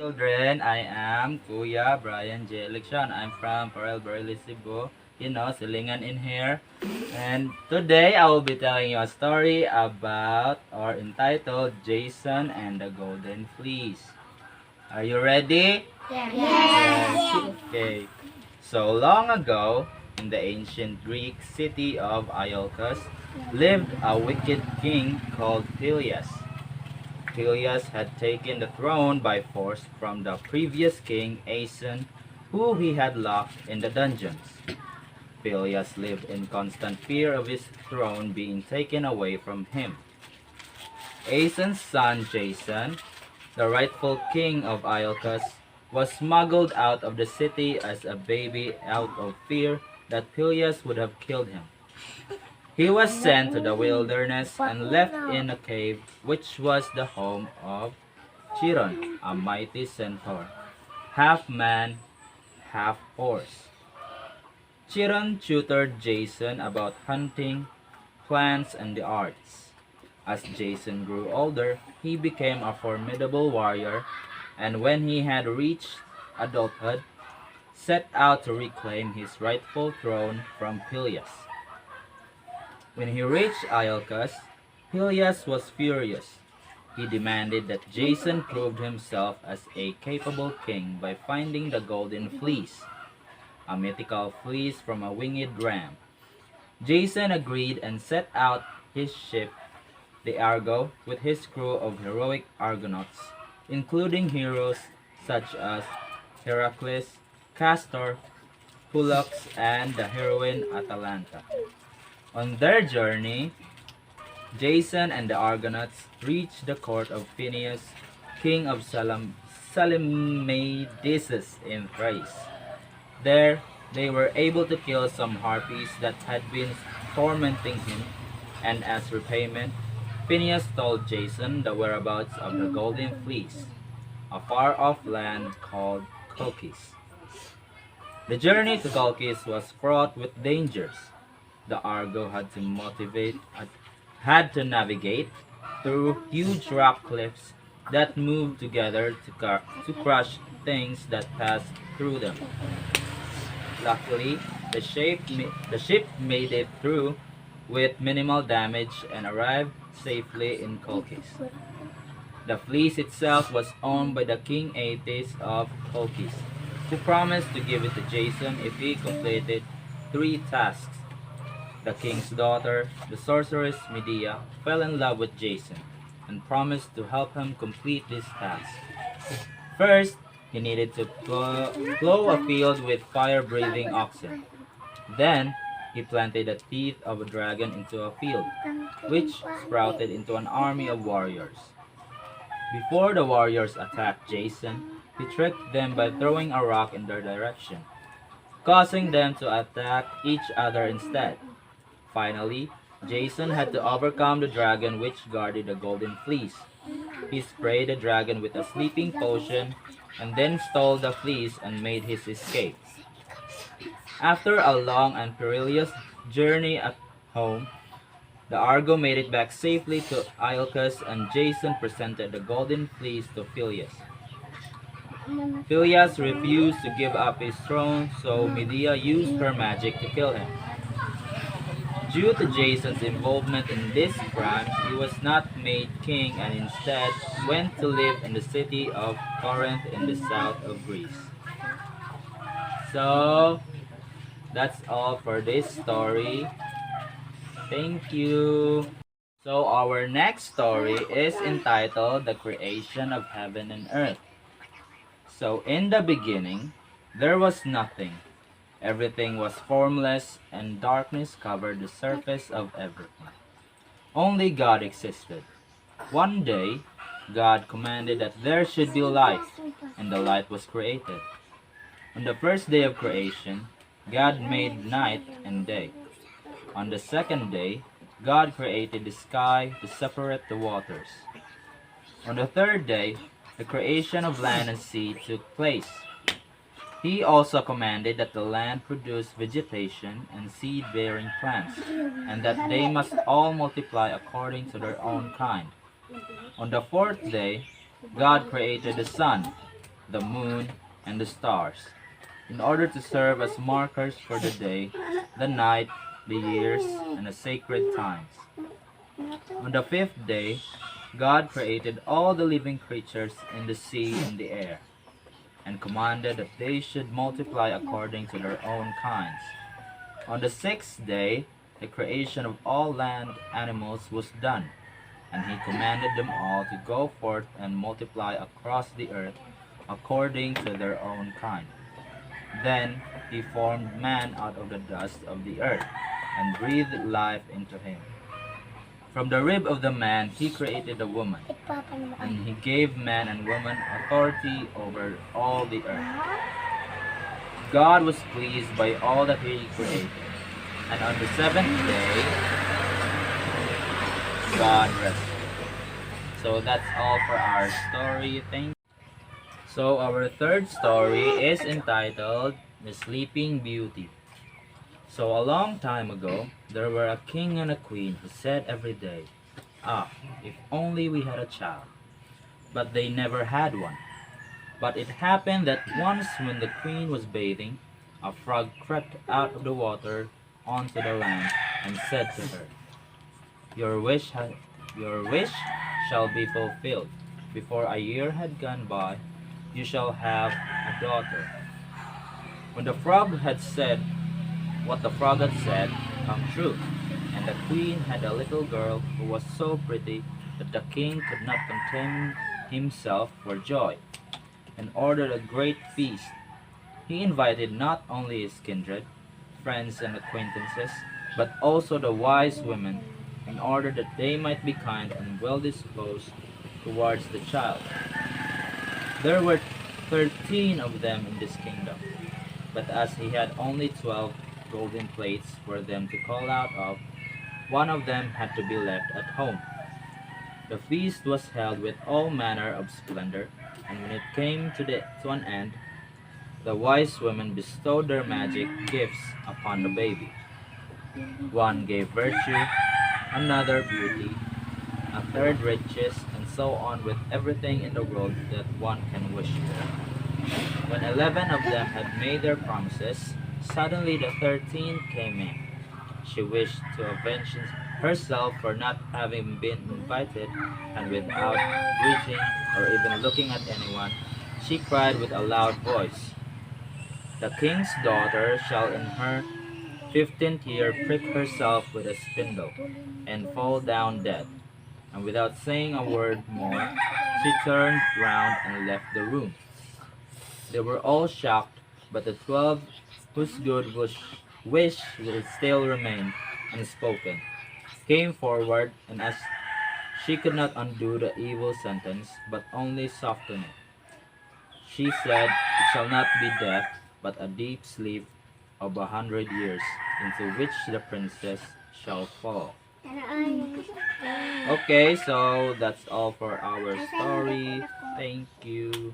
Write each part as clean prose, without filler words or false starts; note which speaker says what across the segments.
Speaker 1: Children, I am Kuya Brian J. Leksyon. I'm from Parel Barili, Cebu. Silingan in here. And today I will be telling you a story about or entitled Jason and the Golden Fleece. Are you ready? Yes. Okay. So long ago, in the ancient Greek city of Iolcus, lived a wicked king called Peleus. Peleus had taken the throne by force from the previous king Aeson, who he had locked in the dungeons. Peleus lived in constant fear of his throne being taken away from him. Aeson's son Jason, the rightful king of Iolcus, was smuggled out of the city as a baby out of fear that Peleus would have killed him. He was sent to the wilderness and left in a cave which was the home of Chiron, a mighty centaur, half man, half horse. Chiron tutored Jason about hunting, plants, and the arts. As Jason grew older, he became a formidable warrior, and when he had reached adulthood, set out to reclaim his rightful throne from Peleus. When he reached Iolcus, Peleus was furious. He demanded that Jason prove himself as a capable king by finding the Golden Fleece, a mythical fleece from a winged ram. Jason agreed and set out his ship, the Argo, with his crew of heroic Argonauts, including heroes such as Heracles, Castor, Pollux, and the heroine Atalanta. On their journey, Jason and the Argonauts reached the court of Phineus, king of Salamidessus in Thrace. There, they were able to kill some harpies that had been tormenting him, and as repayment, Phineus told Jason the whereabouts of the Golden Fleece, a far-off land called Colchis. The journey to Colchis was fraught with dangers. The Argo had to navigate through huge rock cliffs that moved together to crush things that passed through them. Luckily, the ship made it through with minimal damage and arrived safely in Colchis. The fleece itself was owned by the King Aetes of Colchis, who promised to give it to Jason if he completed 3 tasks. The king's daughter, the sorceress Medea, fell in love with Jason and promised to help him complete this task. First, he needed to plow a field with fire-breathing oxen. Then, he planted the teeth of a dragon into a field, which sprouted into an army of warriors. Before the warriors attacked Jason, he tricked them by throwing a rock in their direction, causing them to attack each other instead. Finally, Jason had to overcome the dragon which guarded the Golden Fleece. He sprayed the dragon with a sleeping potion and then stole the fleece and made his escape. After a long and perilous journey at home, the Argo made it back safely to Iolcus and Jason presented the Golden Fleece to Peleus. Peleus refused to give up his throne, so Medea used her magic to kill him. Due to Jason's involvement in this crime, he was not made king and instead went to live in the city of Corinth in the south of Greece. So, that's all for this story. Thank you. So, our next story is entitled The Creation of Heaven and Earth. So, in the beginning, there was nothing. Everything was formless, and darkness covered the surface of everything. Only God existed. One day, God commanded that there should be light, and the light was created. On the first day of creation, God made night and day. On the second day, God created the sky to separate the waters. On the third day, the creation of land and sea took place. He also commanded that the land produce vegetation and seed-bearing plants, and that they must all multiply according to their own kind. On the fourth day, God created the sun, the moon, and the stars, in order to serve as markers for the day, the night, the years, and the sacred times. On the fifth day, God created all the living creatures in the sea and the air, and commanded that they should multiply according to their own kinds. On the sixth day, the creation of all land animals was done, and he commanded them all to go forth and multiply across the earth according to their own kind. Then he formed man out of the dust of the earth, and breathed life into him. From the rib of the man he created a woman, and he gave man and woman authority over all the earth. God was pleased by all that he created, and on the seventh day God rested. So that's all for our story. Thank. So our third story is entitled The Sleeping Beauty. So a long time ago, there were a king and a queen who said every day, "Ah, if only we had a child." But they never had one. But it happened that once when the queen was bathing, a frog crept out of the water onto the land and said to her, "Your your wish shall be fulfilled. Before a year had gone by, you shall have a daughter." When the frog had said what the frog had said come true, and the queen had a little girl who was so pretty that the king could not contain himself for joy, and ordered a great feast. He invited not only his kindred, friends, and acquaintances, but also the wise women, in order that they might be kind and well disposed towards the child. There were 13 of them in this kingdom, but as he had only 12 golden plates for them to call out of, one of them had to be left at home. The feast was held with all manner of splendor, and when it came to an end, the wise women bestowed their magic gifts upon the baby. One gave virtue, another beauty, a third riches, and so on with everything in the world that one can wish for. When 11 of them had made their promises, suddenly the 13th came in. She wished to avenge herself for not having been invited, and without greeting or even looking at anyone, she cried with a loud voice, "The king's daughter shall in her 15th year prick herself with a spindle, and fall down dead." And without saying a word more, she turned round and left the room. They were all shocked, but the 12 whose wish still remained unspoken came forward, and as she could not undo the evil sentence, but only soften it, she said, "It shall not be death, but a deep sleep of 100 years, into which the princess shall fall." Okay, so that's all for our story. Thank you.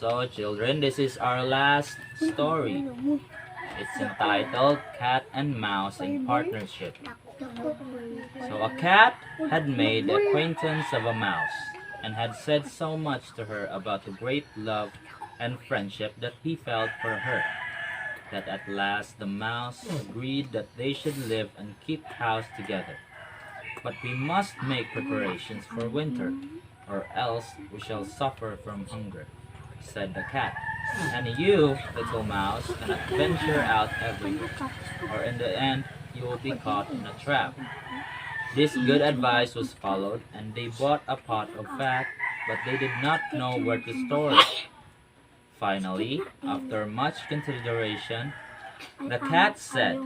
Speaker 1: So, children, this is our last story. It's entitled Cat and Mouse in Partnership. So, a cat had made the acquaintance of a mouse, and had said so much to her about the great love and friendship that he felt for her, that at last the mouse agreed that they should live and keep house together. "But we must make preparations for winter, or else we shall suffer from hunger," said the cat. "And you, little mouse, cannot venture out everywhere, or in the end you will be caught in a trap." This good advice was followed, and they bought a pot of fat, but they did not know where to store it. Finally, after much consideration, the cat said,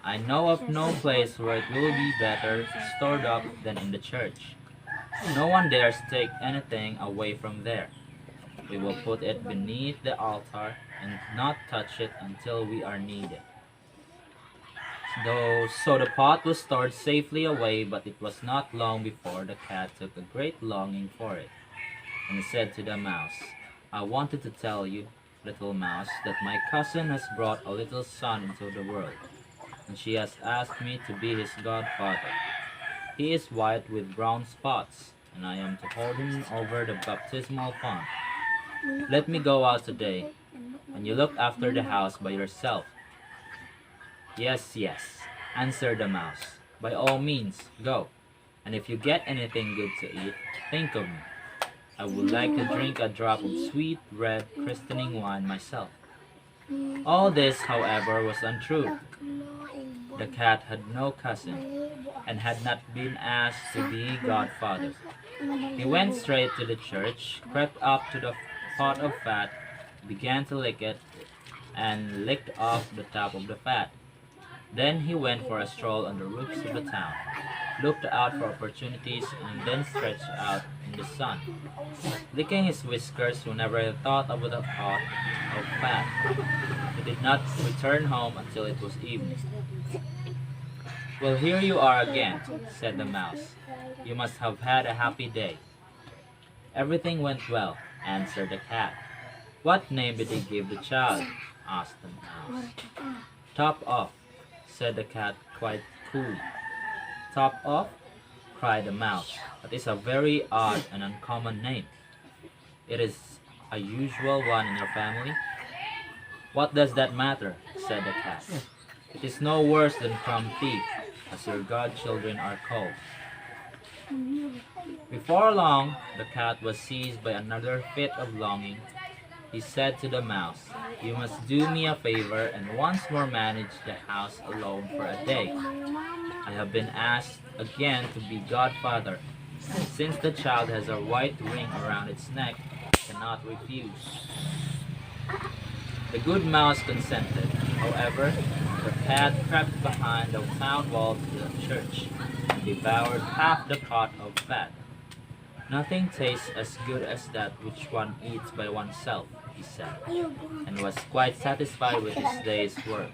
Speaker 1: "I know of no place where it will be better stored up than in the church. No one dares take anything away from there. We will put it beneath the altar and not touch it until we are needed." So the pot was stored safely away, but it was not long before the cat took a great longing for it, and said to the mouse, "I wanted to tell you, little mouse, that my cousin has brought a little son into the world, and she has asked me to be his godfather. He is white with brown spots, and I am to hold him over the baptismal font. Let me go out today, and you look after the house by yourself." "Yes, yes," answered the mouse. "By all means, go, and if you get anything good to eat, think of me. I would like to drink a drop of sweet red christening wine myself." All this, however, was untrue. The cat had no cousin, and had not been asked to be godfather. He went straight to the church, crept up to the pot of fat, began to lick it, and licked off the top of the fat. Then he went for a stroll on the roofs of the town, looked out for opportunities, and then stretched out in the sun, licking his whiskers whenever he thought of the pot of fat. He did not return home until it was evening. "Well, here you are again," said the mouse. "You must have had a happy day." "Everything went well," answered the cat. "What name did he give the child?" asked the mouse. "Top off," said the cat quite coolly. "Top off?" cried the mouse. "That is a very odd and uncommon name. It is a usual one in your family." "What does that matter?" said the cat. "It is no worse than Crumb Thief, as your godchildren are called." Before long, the cat was seized by another fit of longing. He said to the mouse, "You must do me a favor and once more manage the house alone for a day. I have been asked again to be godfather, and since the child has a white ring around its neck, I cannot refuse." The good mouse consented. However, the cat crept behind the town wall to the church and devoured half the pot of fat. "Nothing tastes as good as that which one eats by oneself," he said, and was quite satisfied with his day's work.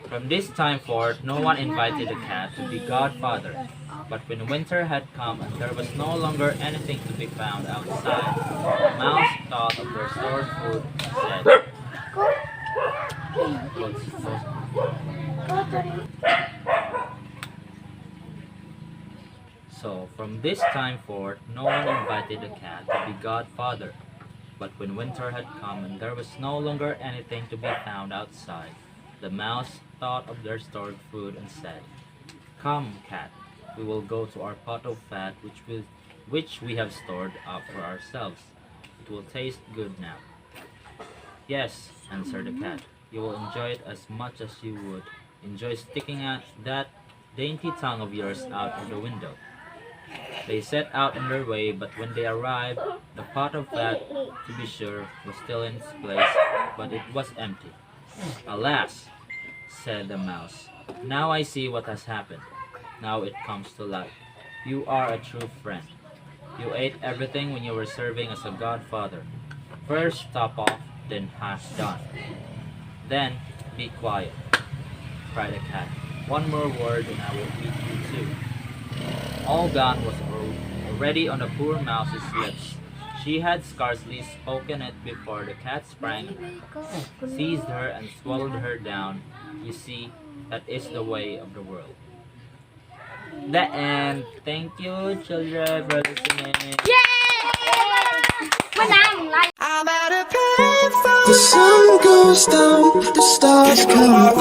Speaker 1: From this time forth, no one invited the cat to be godfather. But when winter had come and there was no longer anything to be found outside, the mouse thought of their stored food and said, So from this time forth, no one invited the cat to be godfather. But when winter had come and there was no longer anything to be found outside, the mouse thought of their stored food and said, "Come, cat, we will go to our pot of fat which we have stored up for ourselves. It will taste good now." "Yes," answered the cat, "you will enjoy it as much as you would enjoy sticking out that dainty tongue of yours out of the window." They set out on their way, but when they arrived, the pot of fat, to be sure, was still in its place, but it was empty. "Alas," said the mouse, "now I see what has happened. Now it comes to light. You are a true friend. You ate everything when you were serving as a godfather. First top off, then half done." "Then be quiet," cried the cat. "One more word and I will eat you too." All gone was already on the poor mouse's lips. She had scarcely spoken it before the cat sprang, seized her, and swallowed her down. You see, that is the way of the world. The end. Thank you, children, for listening.
Speaker 2: I'm at a payphone. The sun goes down, the stars come out.